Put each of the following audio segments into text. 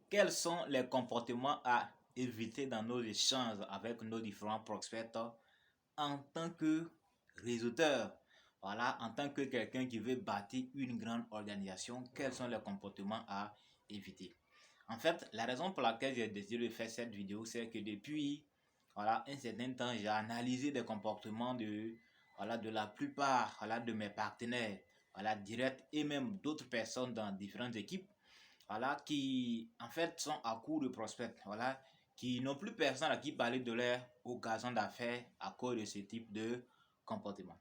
quels sont les comportements à éviter dans nos échanges avec nos différents prospects en tant que réseauteur? Voilà, en tant que quelqu'un qui veut bâtir une grande organisation, quels sont les comportements à éviter? En fait, la raison pour laquelle j'ai décidé de faire cette vidéo, c'est que depuis un certain temps, j'ai analysé des comportements de la plupart de mes partenaires directs et même d'autres personnes dans différentes équipes qui en fait sont à court de prospects, qui n'ont plus personne à qui parler de leur occasion d'affaires à cause de ce type de comportement.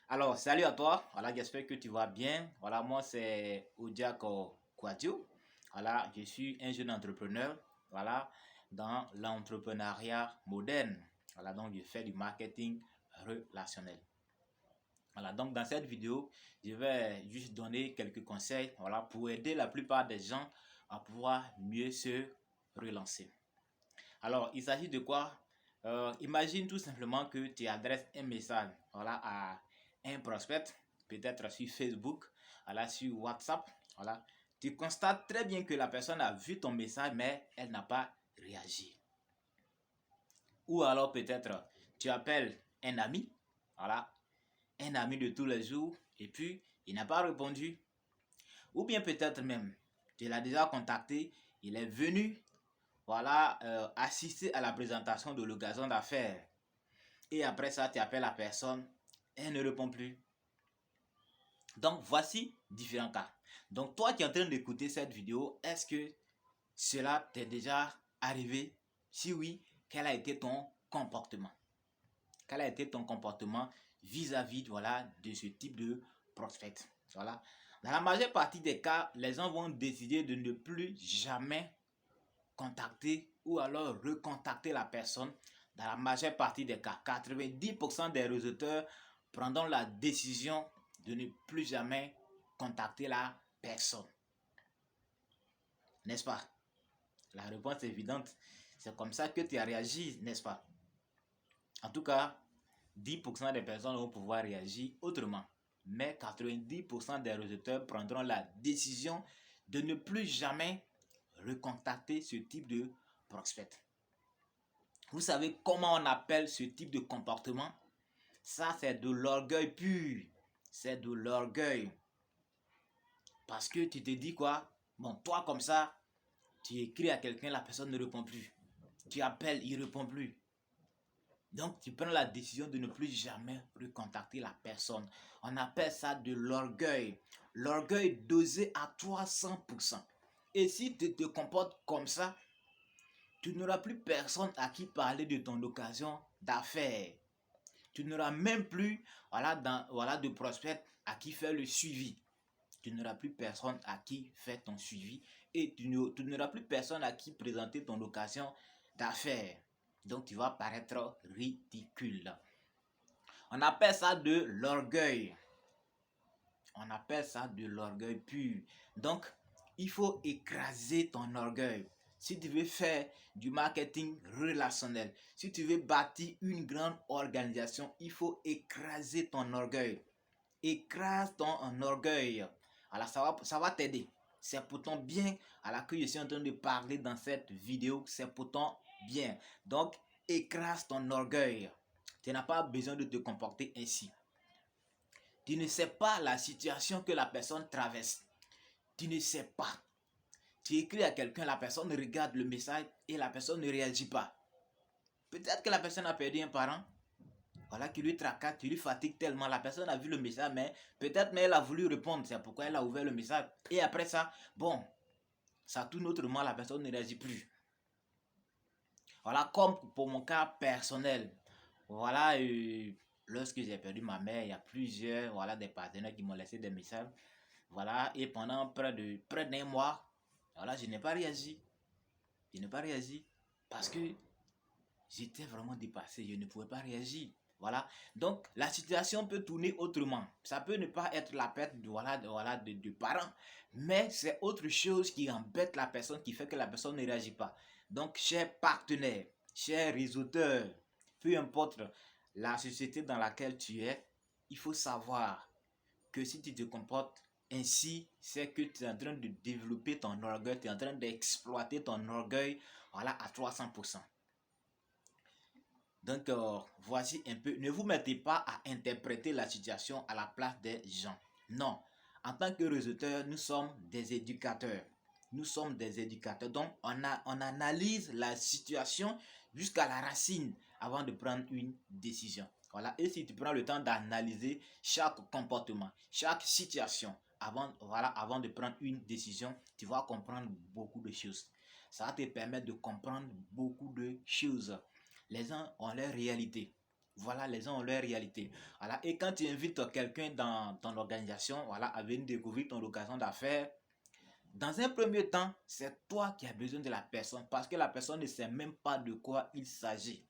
Alors, salut à toi, j'espère que tu vas bien. Moi c'est Odiako Kwadjo. Je suis un jeune entrepreneur, dans l'entrepreneuriat moderne. Donc je fais du marketing relationnel. Donc dans cette vidéo, je vais juste donner quelques conseils pour aider la plupart des gens à pouvoir mieux se relancer. Alors, il s'agit de quoi? Imagine tout simplement que tu adresses un message à un prospect, peut-être sur Facebook, sur WhatsApp. Tu constates très bien que la personne a vu ton message, mais elle n'a pas réagi. Ou alors peut-être tu appelles un ami, un ami de tous les jours, et puis il n'a pas répondu. Ou bien peut-être même, tu l'as déjà contacté, il est venu assister à la présentation de l'occasion d'affaires. Et après ça, tu appelles la personne, elle ne répond plus. Donc, voici différents cas. Donc, toi qui es en train d'écouter cette vidéo, est-ce que cela t'est déjà arrivé? Si oui, quel a été ton comportement? Quel a été ton comportement vis-à-vis de ce type de prospect? Dans la majeure partie des cas, les gens vont décider de ne plus jamais contacter ou alors recontacter la personne. Dans la majeure partie des cas, 90% des réseauteurs prendront la décision de ne plus jamais contacter la personne. N'est-ce pas? La réponse est évidente. C'est comme ça que tu as réagi, n'est-ce pas? En tout cas, 10% des personnes vont pouvoir réagir autrement. Mais 90% des réseauteurs prendront la décision de ne plus jamais recontacter ce type de prospect. Vous savez comment on appelle ce type de comportement? Ça, c'est de l'orgueil pur. C'est de l'orgueil. Parce que tu te dis quoi? Bon, toi comme ça, tu écris à quelqu'un, la personne ne répond plus. Tu appelles, il ne répond plus. Donc, tu prends la décision de ne plus jamais recontacter la personne. On appelle ça de l'orgueil. L'orgueil dosé à 300%. Et si tu te comportes comme ça, tu n'auras plus personne à qui parler de ton occasion d'affaires. Tu n'auras même plus de prospects à qui faire le suivi. Tu n'auras plus personne à qui faire ton suivi et tu n'auras plus personne à qui présenter ton occasion d'affaires. Donc tu vas paraître ridicule. On appelle ça de l'orgueil. On appelle ça de l'orgueil pur. Donc il faut écraser ton orgueil. Si tu veux faire du marketing relationnel, si tu veux bâtir une grande organisation, il faut écraser ton orgueil. Écrase ton orgueil. Alors ça va t'aider. C'est pour ton bien que je suis en train de parler dans cette vidéo. C'est pour ton bien. Donc, écrase ton orgueil. Tu n'as pas besoin de te comporter ainsi. Tu ne sais pas la situation que la personne traverse. Tu ne sais pas. Tu écris à quelqu'un, la personne regarde le message et la personne ne réagit pas. Peut-être que la personne a perdu un parent. Qui lui tracasse, qui lui fatigue tellement. La personne a vu le message, mais peut-être elle a voulu répondre. C'est pourquoi elle a ouvert le message. Et après ça, ça tourne autrement, la personne ne réagit plus. Comme pour mon cas personnel. Lorsque j'ai perdu ma mère, il y a plusieurs des partenaires qui m'ont laissé des messages. Et pendant près d'un mois, je n'ai pas réagi. Je n'ai pas réagi parce que j'étais vraiment dépassé. Je ne pouvais pas réagir. Donc la situation peut tourner autrement. Ça peut ne pas être la perte de parents, mais c'est autre chose qui embête la personne, qui fait que la personne ne réagit pas. Donc, chers partenaires, chers réseauteurs, peu importe la société dans laquelle tu es, il faut savoir que si tu te comportes ainsi, c'est que tu es en train de développer ton orgueil, tu es en train d'exploiter ton orgueil, voilà, à 300%. Donc, voici un peu, ne vous mettez pas à interpréter la situation à la place des gens. Non, en tant que réseauteur, nous sommes des éducateurs. Nous sommes des éducateurs. Donc, on analyse la situation jusqu'à la racine avant de prendre une décision. Voilà. Et si tu prends le temps d'analyser chaque comportement, chaque situation, avant de prendre une décision, tu vas comprendre beaucoup de choses. Ça va te permettre de comprendre beaucoup de choses. Les uns ont leur réalité. Voilà, les uns ont leur réalité. Voilà. Et quand tu invites quelqu'un dans ton organisation, voilà, à venir découvrir ton occasion d'affaires, dans un premier temps, c'est toi qui as besoin de la personne parce que la personne ne sait même pas de quoi il s'agit.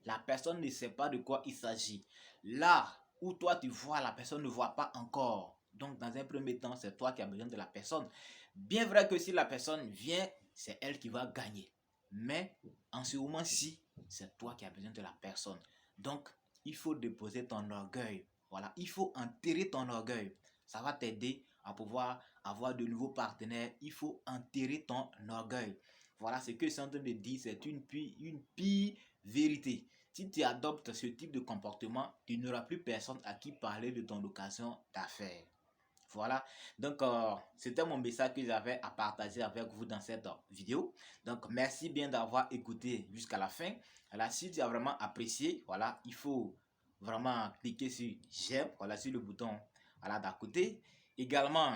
La personne ne sait pas de quoi il s'agit. Là où toi tu vois, la personne ne voit pas encore. Donc, dans un premier temps, c'est toi qui as besoin de la personne. Bien vrai que si la personne vient, c'est elle qui va gagner. Mais en ce moment-ci, c'est toi qui as besoin de la personne. Donc, il faut déposer ton orgueil. Voilà, il faut enterrer ton orgueil. Ça va t'aider à pouvoir avoir de nouveaux partenaires. Il faut enterrer ton orgueil. Voilà ce que je suis en train de dire, c'est une pire vérité. Si tu adoptes ce type de comportement, tu n'auras plus personne à qui parler de ton occasion d'affaires. Voilà, donc c'était mon message que j'avais à partager avec vous dans cette vidéo. Donc merci bien d'avoir écouté jusqu'à la fin. Voilà, si tu as vraiment apprécié, voilà, il faut vraiment cliquer sur j'aime, voilà, sur le bouton voilà, d'à côté. Également,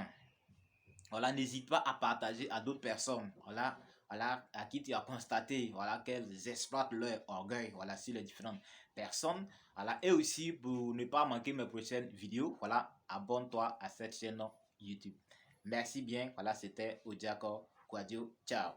voilà, n'hésite pas à partager à d'autres personnes, voilà, à qui tu as constaté, voilà, qu'elles exploitent leur orgueil, voilà, sur les différentes personnes, voilà, et aussi pour ne pas manquer mes prochaines vidéos, voilà, abonne-toi à cette chaîne YouTube. Merci bien, voilà, c'était Odiako Kwadjo, ciao.